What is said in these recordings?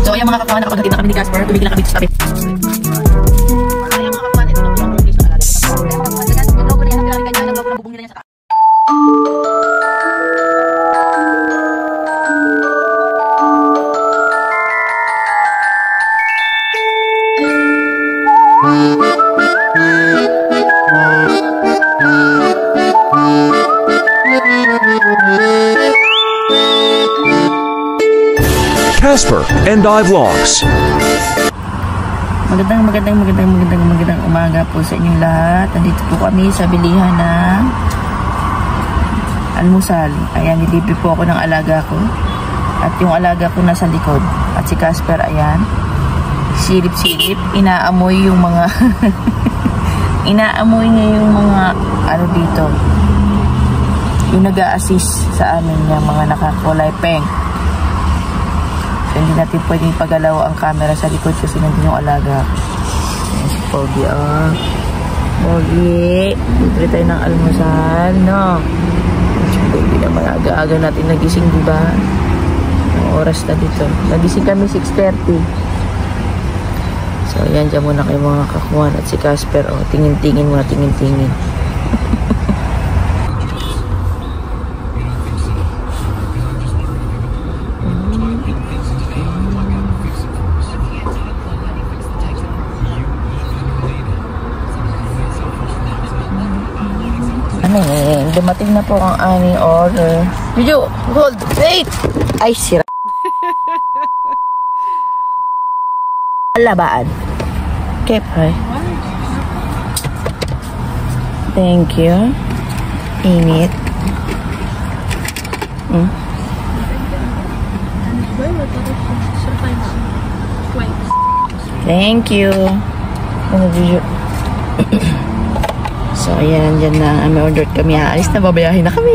So ayan mga kakuha, nakapaghatid na kami ni Casper. Tumigil na kami sa tabi. Ayan mga kakuha, ito na po ang place na alaga. Ayan mga kakuha, nag-logo na yan ang pinarigan niya. Nag-logo na bubong nila yan sa taas. Casper and I Vlogs. Magandang umaga po sa inyong lahat. Nandito po kami sa bilihan ng almusal. Ayan, nilibre po ako ng alaga ko. At yung alaga ko nasa likod. At si Casper, ayan, silip-silip. Inaamoy yung mga inaamoy niya yung mga ano dito, yung nag-a-assist sa amin yung mga nakakulay peng. Hindi natin pwedeng pagalaw ang camera sa likod kasi nandun yung alaga. Ayan si Pogi, oh. Pogi, libre tayo ng almusal, no? Si Pogi naman, aga-aga natin nagising, diba? Ang oras na dito. Nagising kami 6:30. So, ayan, dyan muna kayo mga kakuhan. At si Casper, oh, tingin-tingin muna, tingin-tingin. Dumating na po ang aming order. Video, hold, wait! Ay, sira. Alabaan. Okay, bye. Thank you. Init. Thank you. So, ayan, dyan na. May order kami. Aalis na, babayahin na kami.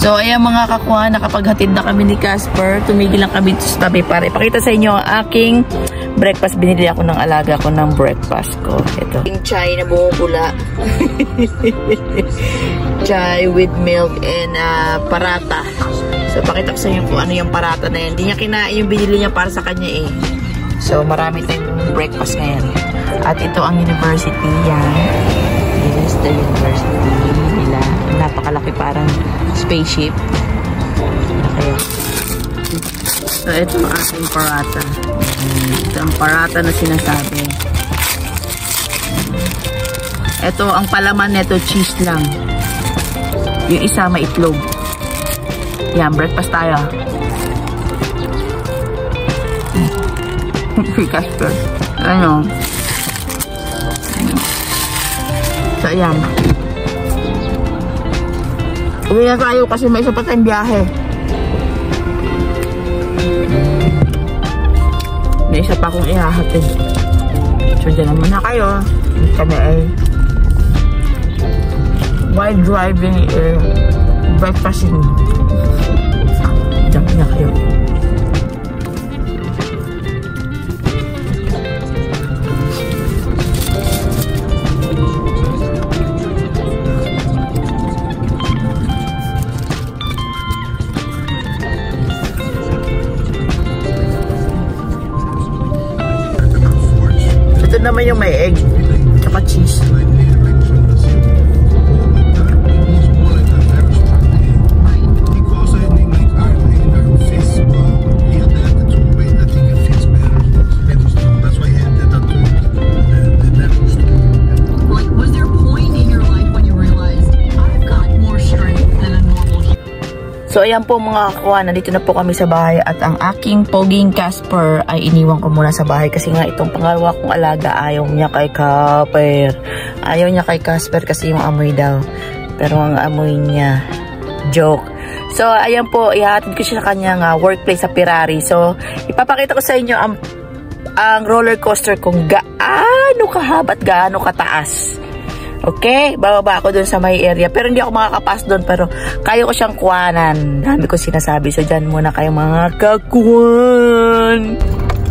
So, ayan mga kakuha, nakapaghatid na kami ni Casper. Tumigil lang kami sa tabi para ipakita sa inyo ang aking breakfast. Binili ako ng alaga ko ng breakfast ko. Ito. Yung chai na bumubula. Chai with milk and parata. So, pakita ko sa inyo kung ano yung parata na yan. Hindi niya kinain yung binili niya para sa kanya eh. So, marami tayong breakfast ngayon. At ito ang university. Yan. Yes, the university nila. Napakalaki, parang spaceship. Okay. So, ito ang ating parata. Ito ang parata na sinasabi. Ito, ang palaman nito, cheese lang. Yung isa, may itlog. Yan, breakfast tayo. Casper. Ano? So, ayan. Uwi na tayo kasi may isa pa tayong biyahe. May isa pa akong ihahatid. So, dyan naman na kayo. Kami ay while driving breakfasting. Diyan na kayo. Ito naman yung may egg tsaka cheese. So, ayan po mga kakuha, nandito na po kami sa bahay at ang aking poging Casper ay iniwan ko muna sa bahay kasi nga itong pangalawa kong alaga ayaw niya kay Casper. Ayaw niya kay Casper kasi yung amoy daw. Pero ang amoy niya, joke. So, ayan po, ihatid ko siya sa kanyang workplace sa Pirari. So, ipapakita ko sa inyo ang roller coaster kung gaano kahaba at gaano kataas. Okay, bababa ako dun sa may area. Pero hindi ako makakapas dun. Pero kaya ko siyang kuwanan. Dami ko sinasabi. So, dyan muna kayo mga kakuan.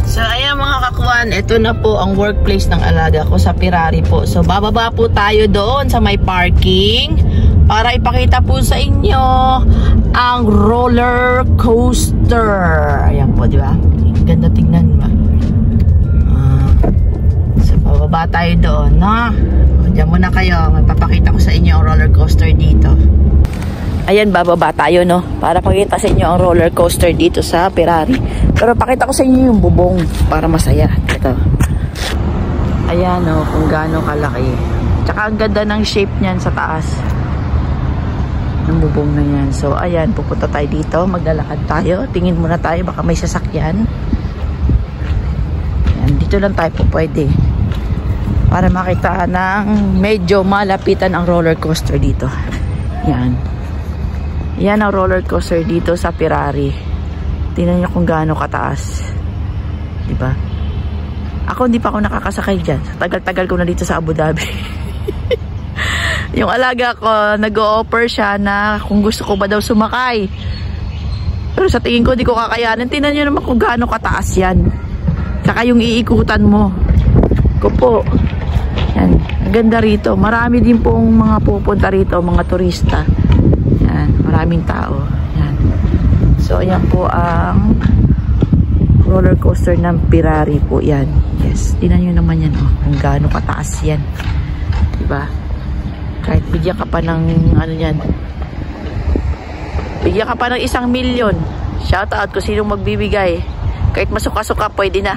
So, ayan mga kakuan. Ito na po ang workplace ng alaga ko sa Pirari po. So, bababa po tayo doon sa may parking. Para ipakita po sa inyo ang roller coaster. Ayan po, di ba? Ganda tingnan ba? So, bababa tayo doon, no? Diyan muna kayo, magpapakita ko sa inyo ang roller coaster dito. Ayan, bababa tayo, no? Para pakita sa inyo ang roller coaster dito sa Pirari. Pero pakita ko sa inyo yung bubong para masaya. Ito. Ayan, no? Kung gaano kalaki. Tsaka ang ganda ng shape niyan sa taas. Ng bubong na yan. So, ayan, pupunta tayo dito. Maglalakad tayo. Tingin muna tayo, baka may sasakyan. Ayan, dito lang tayo po pwede. Para makita ng medyo malapitan ang roller coaster dito. Yan. Yan ang roller coaster dito sa Pirari. Tingnan niyo kung gaano kataas. Diba? Ako hindi pa ako nakakasakay dyan. Tagal-tagal ko na dito sa Abu Dhabi. Yung alaga ko, nag-o-offer siya na kung gusto ko ba daw sumakay. Pero sa tingin ko, di ko kakayanin. Tingnan niyo naman kung gaano kataas yan. Saka yung iikutan mo. Ko po. Yan, ganda rito. Marami din pong mga pupunta rito, mga turista. Yan, maraming tao. Yan. So, ayan po ang roller coaster ng Pirari po. Yan. Yes. Tingnan nyo naman yan. Oh, kung gaano kataas yan. Diba? Kahit bigyan ka pa ng ano yan. Bigyan ka pa ng 1 milyon. Shout out kung sinong magbibigay. Kahit masuka-suka, pwede na.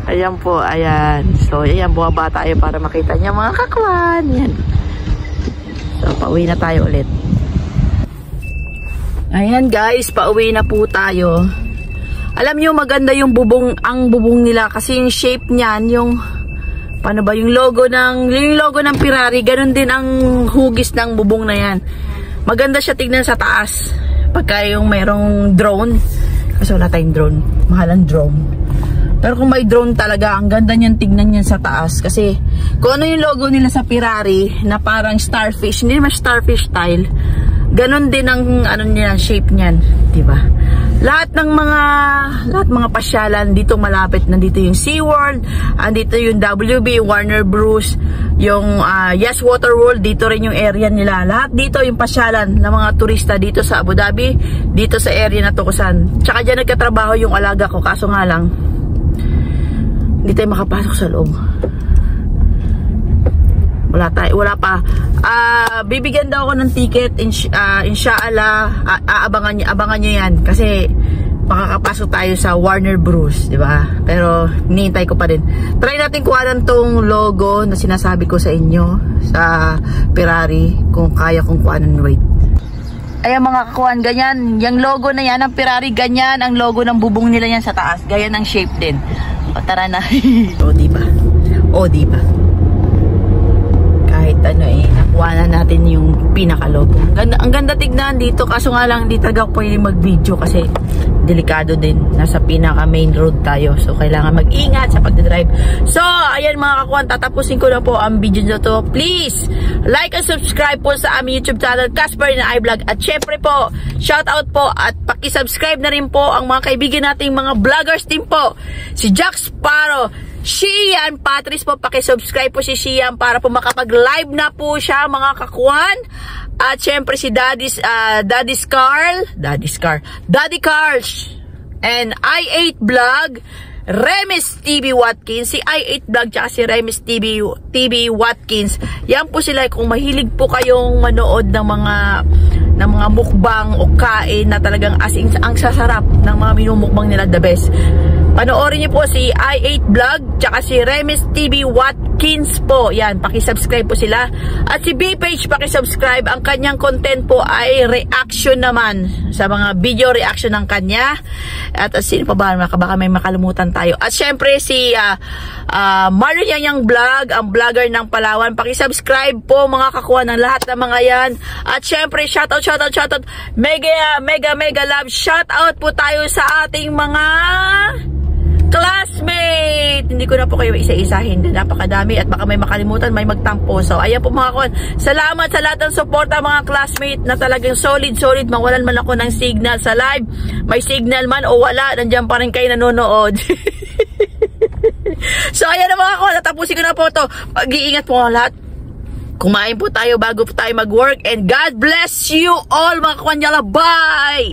Ayan po, ayan. So, ayan, buwaba tayo para makita niya mga kakwan. Ayan. So, pauwi na tayo ulit. Ayan guys, pauwi na po tayo. Alam nyo, maganda yung bubong, ang bubong nila. Kasi yung shape niyan, yung, paano ba, yung logo ng Pirari, ganun din ang hugis ng bubong na yan. Maganda siya tignan sa taas. Pagka yung mayroong drone. Kasi wala tayong drone. Mahal ang drone. Pero kung may drone talaga, ang ganda niyan tignan niyan sa taas. Kasi kung ano yung logo nila sa Pirari na parang starfish, hindi naman starfish style. Ganon din ang ano niya, shape niyan, 'di ba? Lahat mga pasyalan dito malapit. Nandito yung SeaWorld, andito yung WB, Warner Bros, yung Yes Water World, dito rin yung area nila. Lahat dito yung pasyalan ng mga turista dito sa Abu Dhabi, dito sa area na to kusan. Tsaka diyan nagkatrabaho yung alaga ko, kaso nga lang Hindi tayo makapasok sa loob. Wala pa. Bibigyan daw ako ng ticket. Inshallah, abangan nyo yan. Kasi makakapasok tayo sa Warner Bros, di ba? Pero hinihintay ko pa din. Try natin kuhanan tong logo na sinasabi ko sa inyo sa Ferrari, kung kaya kong kuhanan. Wait. Ayan mga kakuhan, ganyan. Yung logo na yan ng Ferrari, ganyan ang logo ng bubong nila yan sa taas. Ganyan ang shape din. O tara na. O diba? O diba? Kahit ano nakuha na natin yung pinaka-logo. Ang ganda tignan dito, kaso nga lang hindi talaga ako pwede mag-video kasi delikado din. Nasa pinaka-main road tayo. So, kailangan mag-ingat sa pagdadrive. So, ayan mga kakuhan, tatapusin ko na po ang video na to. Please, like and subscribe po sa aming YouTube channel, Casper and I Vlog. At syempre po, shout out po at paki-subscribe na rin po ang mga kaibigan nating mga vloggers din po. Si Jack Sparrow, Shian Patrice po, paki-subscribe po si Shian para po makapag-live na po siya mga kakuhan. At syempre si Daddy Carls and I8 Vlog, Remis TV Watkins, si I8 Vlog tsaka si Remis TV Watkins. Yan po sila kung mahilig po kayong manood ng mga mukbang o kain na talagang ang sasarap ng mga minumukbang nila, the best. Panoorin niyo po si I8 Vlog tsaka si Remis TV Watkins po. Yan, paki-subscribe po sila. At si B-Page, paki-subscribe. Ang kanyang content po ay reaction naman sa mga video reaction ng kanya. At sino pa ba? Baka may makalimutan tayo. At syempre si Mario Yang Vlog, ang vlogger ng Palawan. Paki-subscribe po mga kakuha ng lahat ng mga yan. At syempre shoutout, mega love shoutout po tayo sa ating mga classmate. Hindi ko na po kayo isa-isahin. Napakadami at baka may makalimutan, may magtampo. So, ayan po mga kakuhan. Salamat sa lahat ng suporta mga classmate na talagang solid. Mawalan man ako ng signal sa live. May signal man o wala, nandiyan pa rin kayo nanonood. So, ayan na mga kakuhan. Natapusin ko na po ito. Mag-iingat po ang lahat. Kumain po tayo bago po tayo mag-work. And God bless you all mga kakuhan. Bye!